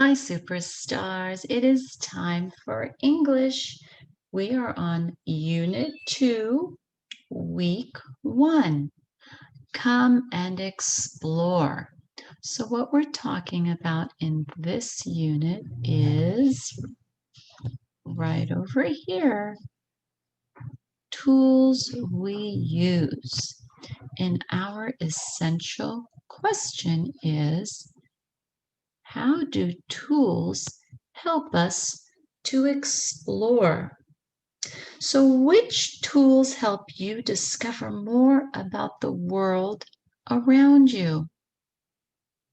Hi, superstars. It is time for English. We are on Unit 2, Week 1. Come and explore. So, what we're talking about in this unit is right over here tools we use. And our essential question is, how do tools help us to explore? So, which tools help you discover more about the world around you?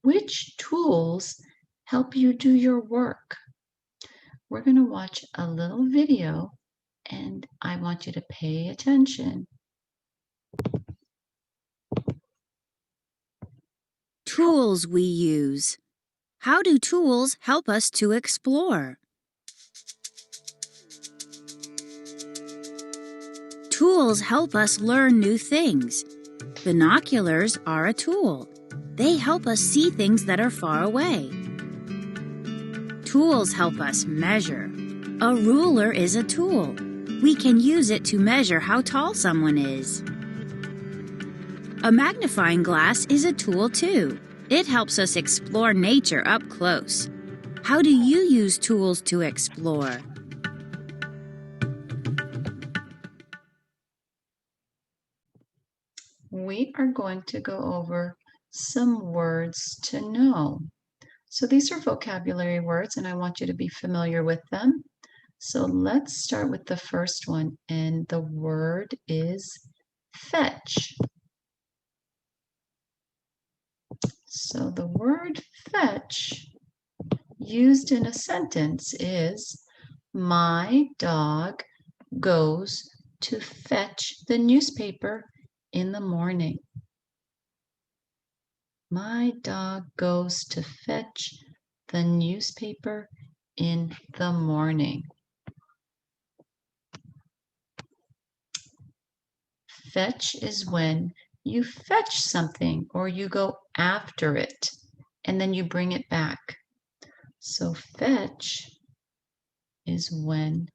Which tools help you do your work? We're going to watch a little video and I want you to pay attention. Tools we use. How do tools help us to explore? Tools help us learn new things. Binoculars are a tool. They help us see things that are far away. Tools help us measure. A ruler is a tool. We can use it to measure how tall someone is. A magnifying glass is a tool too. It helps us explore nature up close. How do you use tools to explore? We are going to go over some words to know. So these are vocabulary words and I want you to be familiar with them. So let's start with the first one, and the word is fetch. So the word fetch used in a sentence is, my dog goes to fetch the newspaper in the morning. My dog goes to fetch the newspaper in the morning. Fetch is when you fetch something or you go after it and then you bring it back. So fetch is when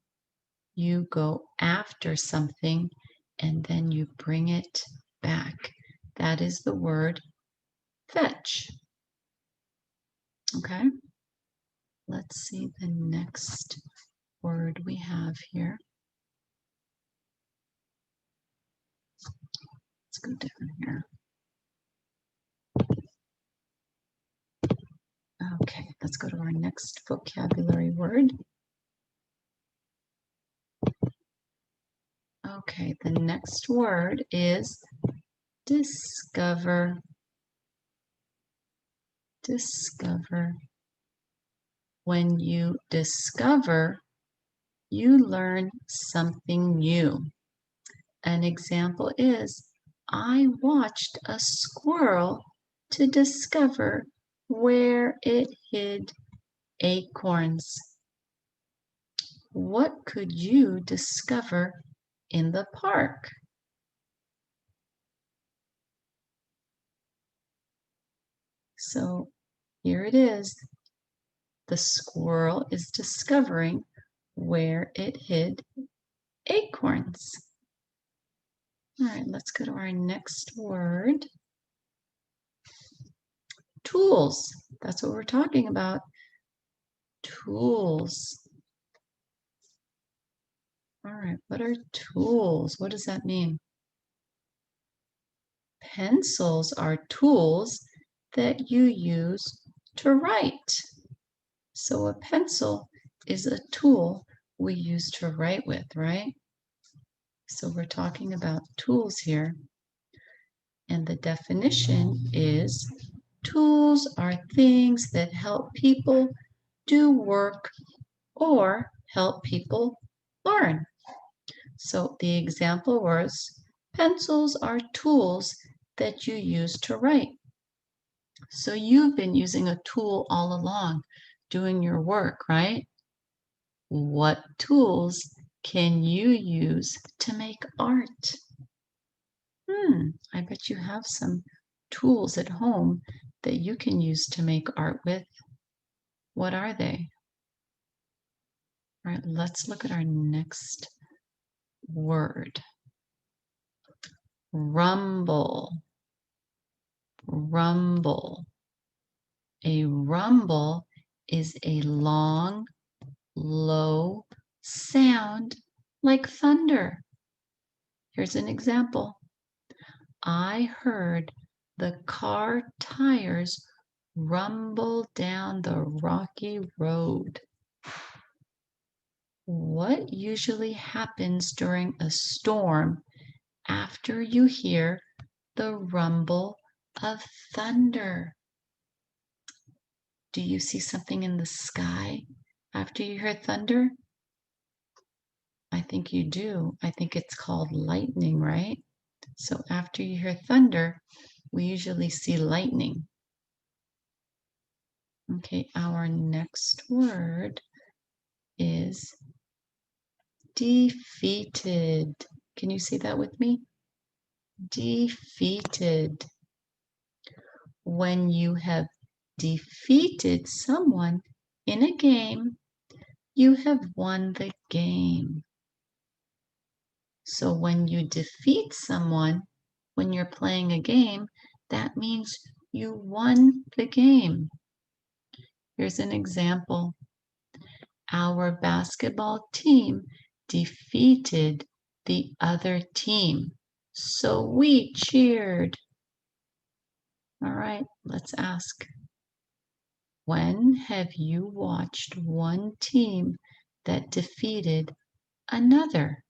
you go after something and then you bring it back. That is the word fetch. Okay, let's see the next word we have here. Let's go down here. Okay, let's go to our next vocabulary word. Okay, the next word is discover. Discover. When you discover, you learn something new. An example is, I watched a squirrel to discover where it hid acorns. What could you discover in the park? So here it is. The squirrel is discovering where it hid acorns. All right, let's go to our next word. Tools. That's what we're talking about. Tools. All right, what are tools? What does that mean? Pencils are tools that you use to write. So a pencil is a tool we use to write with, right? So we're talking about tools here. And the definition is, tools are things that help people do work or help people learn. So the example was, pencils are tools that you use to write. So you've been using a tool all along, doing your work, right? What tools can you use to make art? I bet you have some tools at home that you can use to make art with. What are they? All right, let's look at our next word. Rumble. Rumble. A rumble is a long, low sound like thunder. Here's an example. I heard the car tires rumble down the rocky road. What usually happens during a storm after you hear the rumble of thunder? Do you see something in the sky after you hear thunder? I think you do. I think it's called lightning, right? So after you hear thunder, we usually see lightning. Okay, our next word is defeated. Can you say that with me? Defeated. When you have defeated someone in a game, you have won the game. So when you defeat someone, when you're playing a game, that means you won the game. Here's an example. Our basketball team defeated the other team, so we cheered. All right, let's ask. When have you watched one team that defeated another?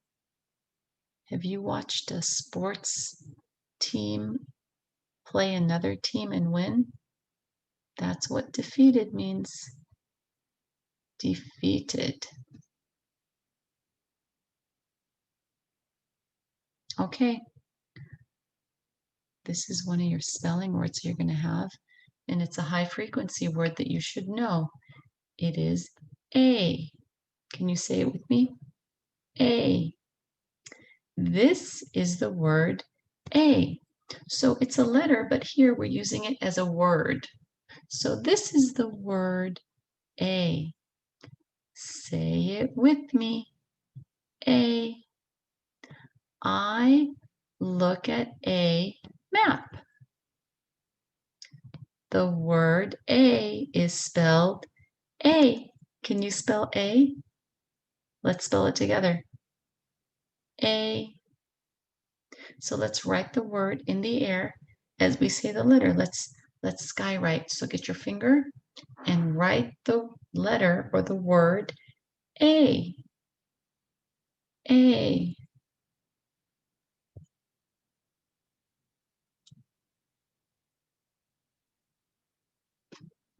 Have you watched a sports team play another team and win? That's what defeated means. Defeated. Okay, this is one of your spelling words you're going to have, and it's a high frequency word that you should know. It is A. Can you say it with me? A. This is the word A. So it's a letter, but here we're using it as a word. So this is the word A. Say it with me. A. I look at a map. The word A is spelled A. Can you spell A? Let's spell it together. A. So let's write the word in the air as we say the letter. Let's skywrite. So get your finger and write the letter or the word A. A.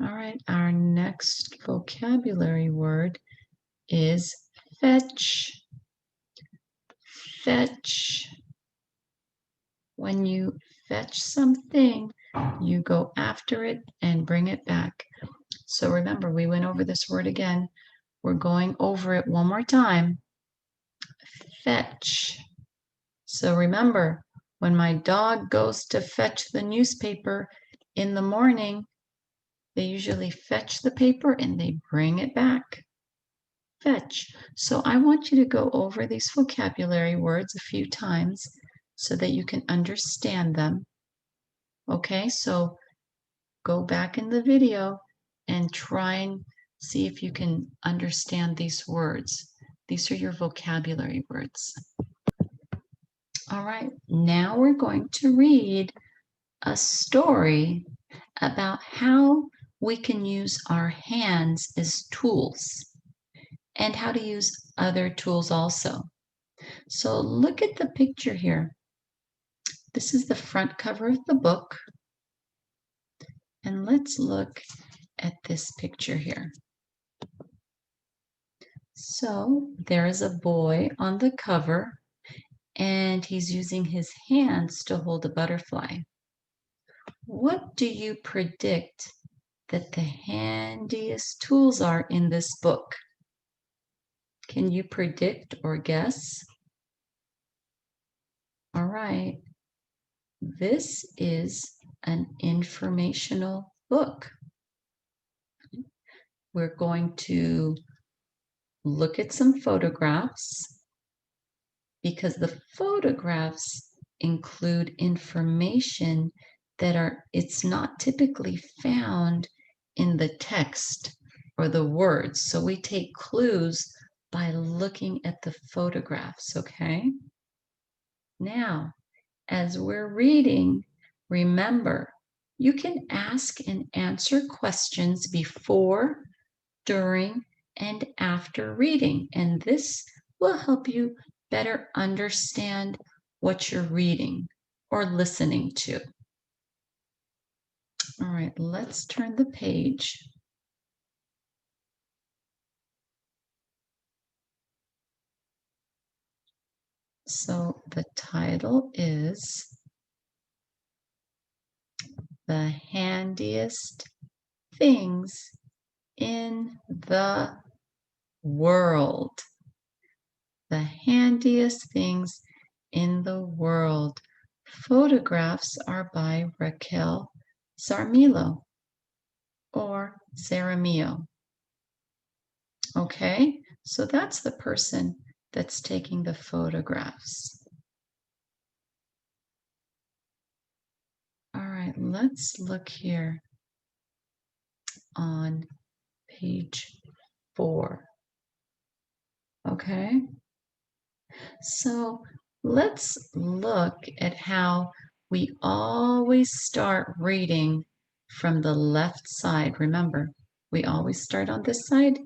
All right, our next vocabulary word is fetch. Fetch. When you fetch something, you go after it and bring it back. So remember, we went over this word again. We're going over it one more time. Fetch. So remember, when my dog goes to fetch the newspaper in the morning, they usually fetch the paper and they bring it back. Fetch. So I want you to go over these vocabulary words a few times so that you can understand them. Okay, so go back in the video and try and see if you can understand these words. These are your vocabulary words. All right, now we're going to read a story about how we can use our hands as tools and how to use other tools also. So look at the picture here. This is the front cover of the book. And let's look at this picture here. So there is a boy on the cover and he's using his hands to hold a butterfly. What do you predict that the handiest tools are in this book? Can you predict or guess? All right. This is an informational book. we're going to look at some photographs because the photographs include information it's not typically found in the text or the words. So we take clues by looking at the photographs, okay? Now, as we're reading, remember, you can ask and answer questions before, during, and after reading, and this will help you better understand what you're reading or listening to. All right, let's turn the page. So the title is The Handiest Things in the World. The handiest things in the world. Photographs are by Raquel Sarmilo or Saramillo. Okay, so that's the person that's taking the photographs. All right, let's look here on page 4. Okay, so let's look at how we always start reading from the left side. Remember, we always start on this side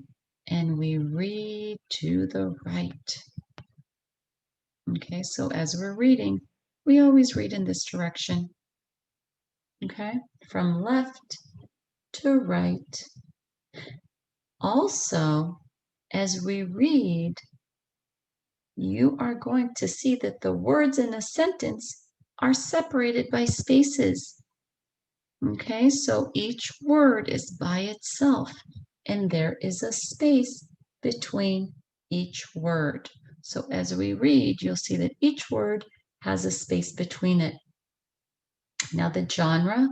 and we read to the right. Okay, so as we're reading, we always read in this direction. Okay, from left to right. Also, as we read, you are going to see that the words in a sentence are separated by spaces. Okay, so each word is by itself, and there is a space between each word. So as we read, you'll see that each word has a space between it. Now, the genre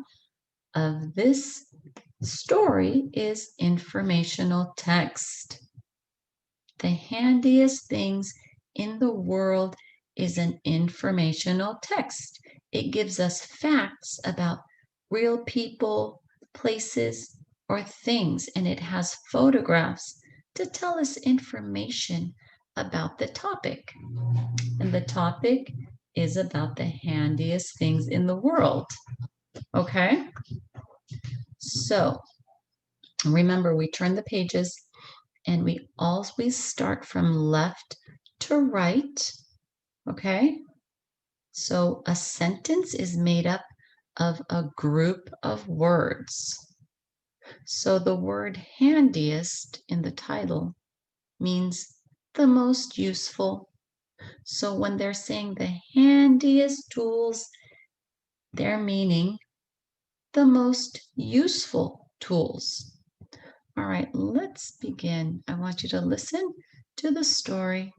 of this story is informational text. The handiest things in the world is an informational text. It gives us facts about real people, places, or things, and it has photographs to tell us information about the topic. And the topic is about the handiest things in the world. Okay? So remember, we turn the pages and we always start from left to right. Okay? So a sentence is made up of a group of words. So the word handiest in the title means the most useful. So when they're saying the handiest tools, they're meaning the most useful tools. All right, let's begin. I want you to listen to the story.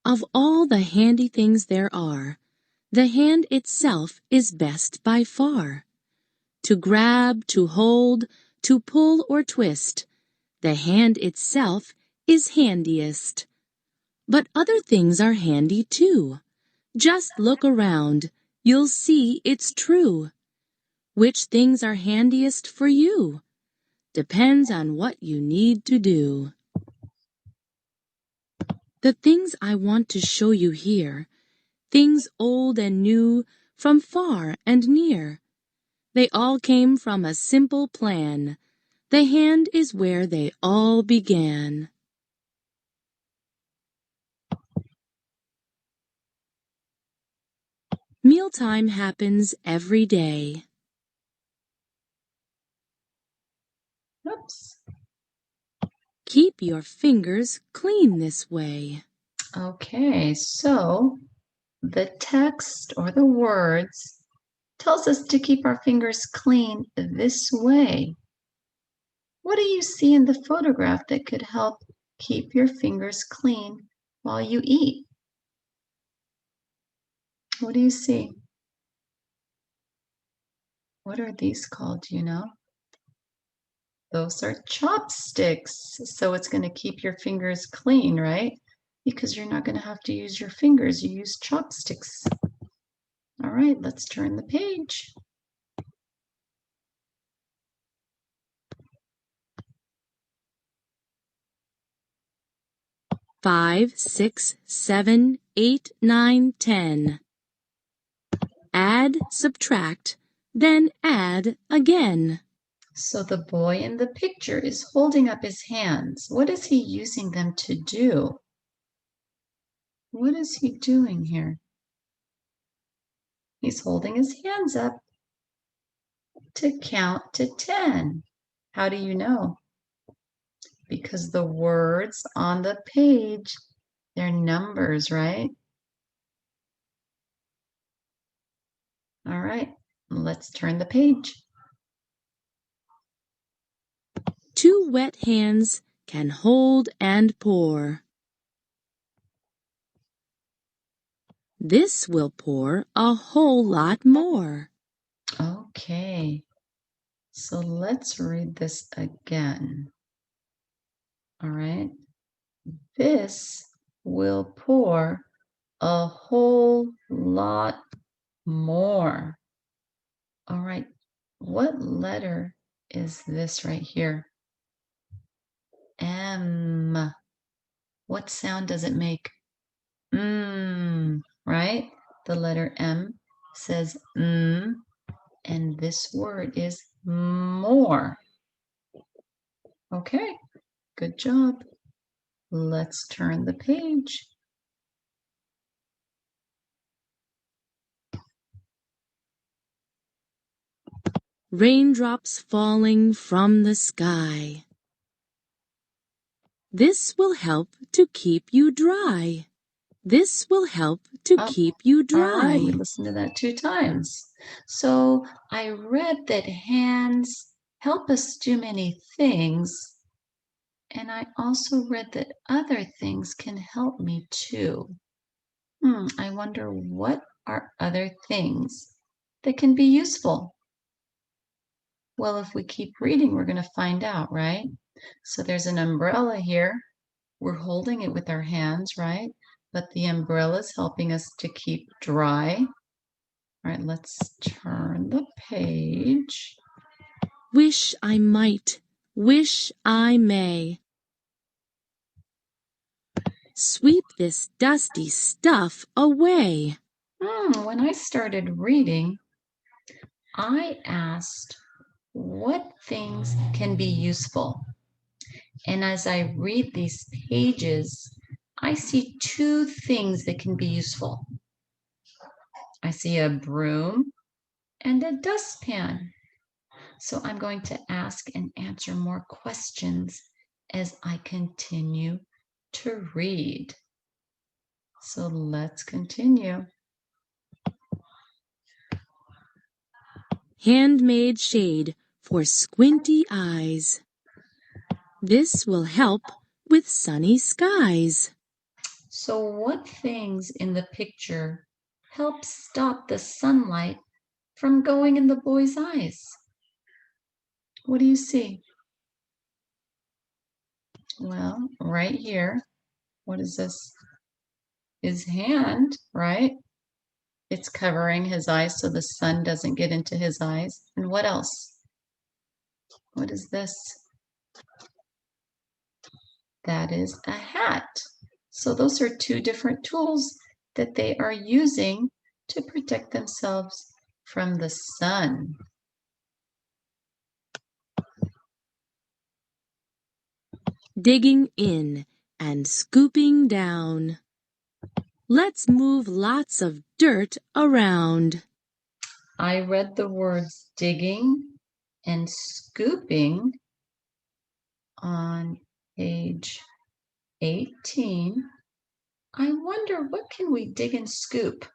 Of all the handy things there are, the hand itself is best by far. To grab, to hold, to pull or twist, the hand itself is handiest. But other things are handy too. Just look around, you'll see it's true. Which things are handiest for you? Depends on what you need to do. The things I want to show you here, things old and new, from far and near, they all came from a simple plan. The hand is where they all began. Mealtime happens every day. Oops. Keep your fingers clean this way. Okay, so the text or the words tells us to keep our fingers clean this way. What do you see in the photograph that could help keep your fingers clean while you eat? What do you see? What are these called, do you know? Those are chopsticks. So it's going to keep your fingers clean, right? Because you're not going to have to use your fingers. You use chopsticks. All right, let's turn the page. Five, 6, 7, 8, 9, 10. Add, subtract, then add again. So the boy in the picture is holding up his hands. What is he using them to do? What is he doing here? He's holding his hands up to count to 10. How do you know? Because the words on the page, they're numbers, right? All right, let's turn the page. Two wet hands can hold and pour. This will pour a whole lot more. Okay, so let's read this again. All right, this will pour a whole lot more. All right, what letter is this right here? M. What sound does it make? Right? The letter M says and this word is more. Okay, good job. Let's turn the page. Raindrops falling from the sky. This will help to keep you dry. This will help to Oh, keep you all right, we dry. listened to that 2 times. So I read that hands help us do many things, and I also read that other things can help me too. I wonder what are other things that can be useful? Well, if we keep reading, we're going to find out, right? So there's an umbrella here. We're holding it with our hands, right? But the umbrella is helping us to keep dry. All right, let's turn the page. Wish I might, wish I may. Sweep this dusty stuff away. When I started reading, I asked what things can be useful. And as I read these pages, I see 2 things that can be useful. I see a broom and a dustpan. So I'm going to ask and answer more questions as I continue to read. So let's continue. Handmade shade for squinty eyes. This will help with sunny skies. So what things in the picture help stop the sunlight from going in the boy's eyes? What do you see? Well, right here, what is this? His hand, right? It's covering his eyes so the sun doesn't get into his eyes. And what else? What is this? That is a hat. So those are 2 different tools that they are using to protect themselves from the sun. Digging in and scooping down. Let's move lots of dirt around. I read the words digging and scooping on page 18. I wonder, what can we dig and scoop?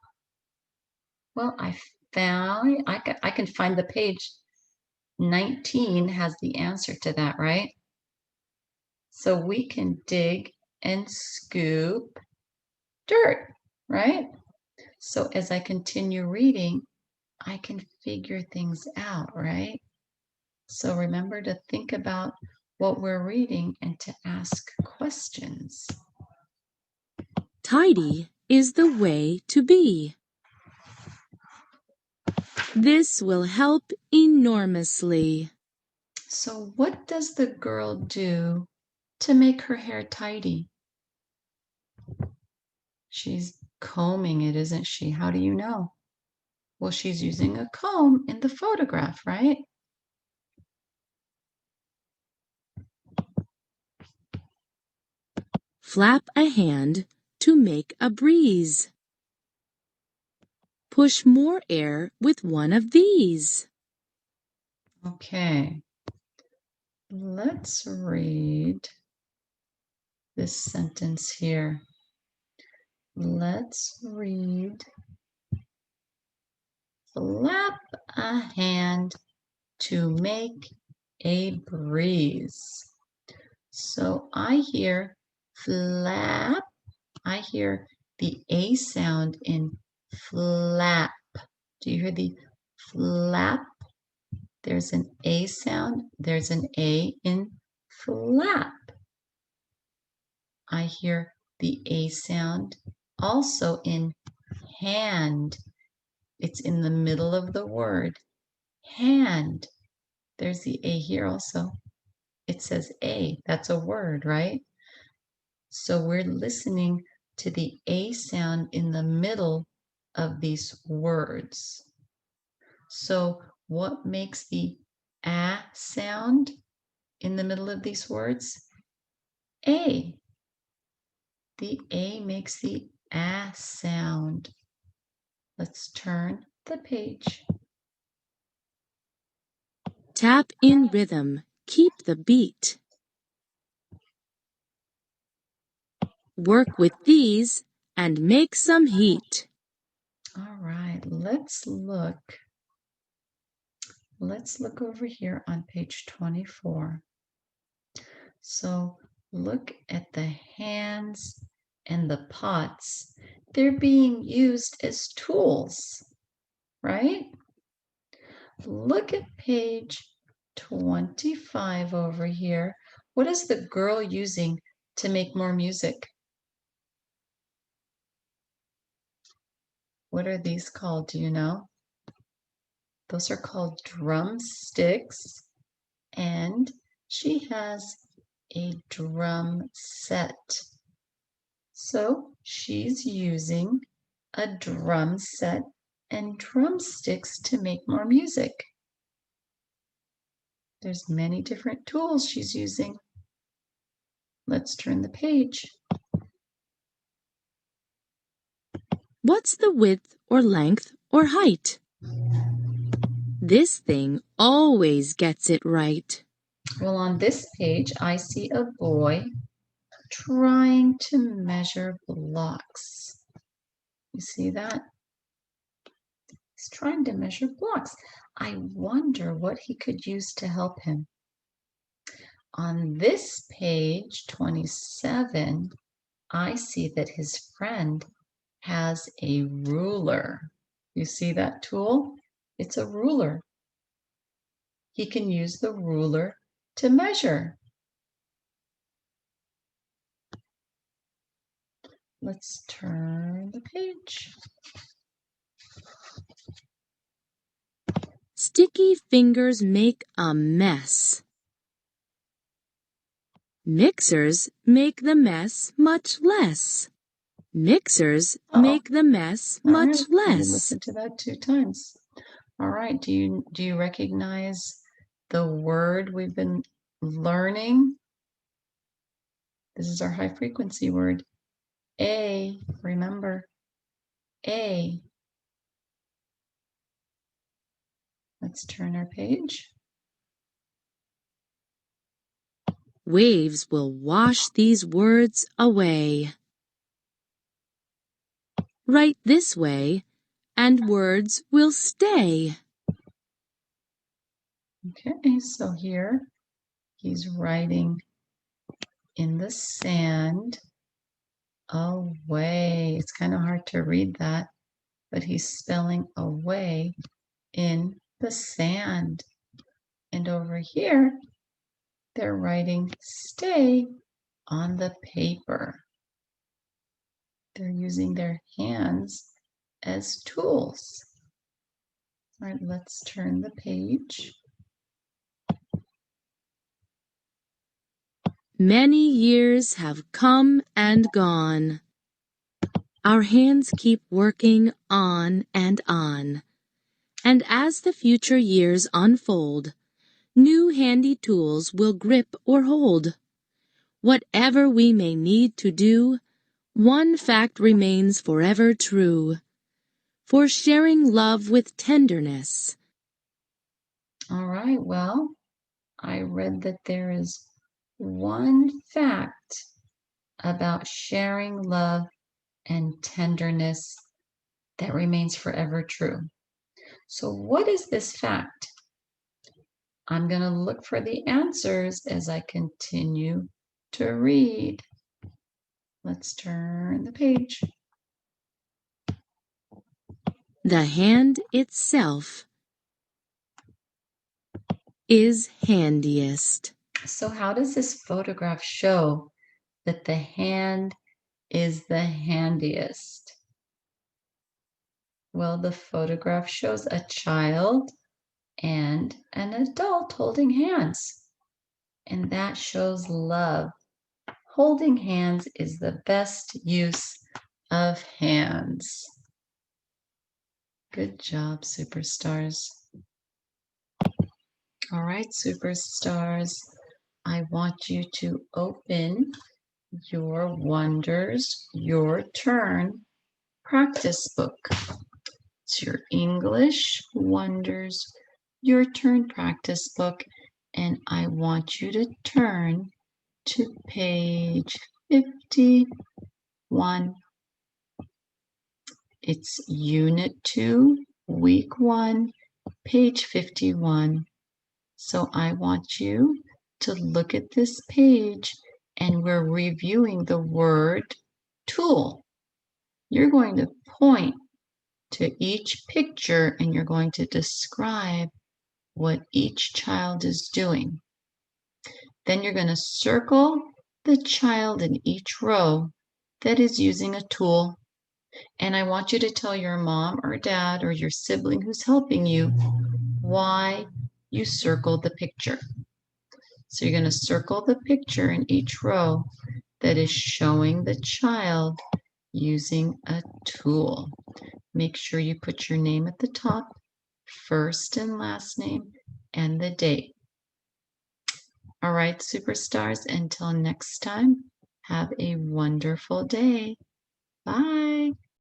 Well, I can find the page. 19 has the answer to that, right? So we can dig and scoop dirt, right? So as I continue reading, I can figure things out, right? So remember to think about what we're reading and to ask questions. Tidy is the way to be. This will help enormously. So what does the girl do to make her hair tidy? She's combing it, isn't she? How do you know? Well, she's using a comb in the photograph, right? Flap a hand to make a breeze. Push more air with one of these. Okay. Let's read this sentence here. Let's read, flap a hand to make a breeze. So I hear flap. I hear the A sound in flap. Do you hear the flap? There's an A sound. There's an A in flap. I hear the A sound also in hand. It's in the middle of the word. Hand. There's the A here also. It says A. That's a word, right? So we're listening to the A sound in the middle of these words. So what makes the A sound in the middle of these words? A. The A makes the A sound. Let's turn the page. Tap in rhythm. Keep the beat. Work with these and make some heat. All right, let's look. Let's look over here on page 24. So look at the hands and the pots. They're being used as tools, right? Look at page 25 over here. What is the girl using to make more music? What are these called? Do you know? Those are called drumsticks, and she has a drum set. So she's using a drum set and drumsticks to make more music. There's many different tools she's using. Let's turn the page. What's the width or length or height? This thing always gets it right. Well, on this page, I see a boy trying to measure blocks. You see that? He's trying to measure blocks. I wonder what he could use to help him. On this page, 27, I see that his friend has a ruler. You see that tool? It's a ruler. He can use the ruler to measure. Let's turn the page. Sticky fingers make a mess. Mixers make the mess much less. Mixers make the mess All right, much you less. listen to that 2 times. All right, do you recognize the word we've been learning? This is our high frequency word. A, remember, A. Let's turn our page. Waves will wash these words away. Write this way, and words will stay. Okay, so here he's writing in the sand away. It's kind of hard to read that, but he's spelling away in the sand. And over here, they're writing stay on the paper. They're using their hands as tools. All right, let's turn the page. Many years have come and gone. Our hands keep working on and on. And as the future years unfold, new handy tools will grip or hold. Whatever we may need to do, one fact remains forever true. For sharing love with tenderness. All right, well, I read that there is one fact about sharing love and tenderness that remains forever true. So what is this fact? I'm going to look for the answers as I continue to read. Let's turn the page. The hand itself is handiest. So how does this photograph show that the hand is the handiest? Well, the photograph shows a child and an adult holding hands, and that shows love. Holding hands is the best use of hands. Good job, superstars. All right, superstars, I want you to open your Wonders Your Turn practice book. It's your English Wonders Your Turn practice book, and I want you to turn to page 51. It's Unit 2, Week 1, page 51. So I want you to look at this page, and we're reviewing the word tool. You're going to point to each picture and you're going to describe what each child is doing. Then you're going to circle the child in each row that is using a tool. And I want you to tell your mom or dad or your sibling who's helping you why you circled the picture. So you're going to circle the picture in each row that is showing the child using a tool. Make sure you put your name at the top, first and last name, and the date. All right, superstars, until next time, have a wonderful day. Bye.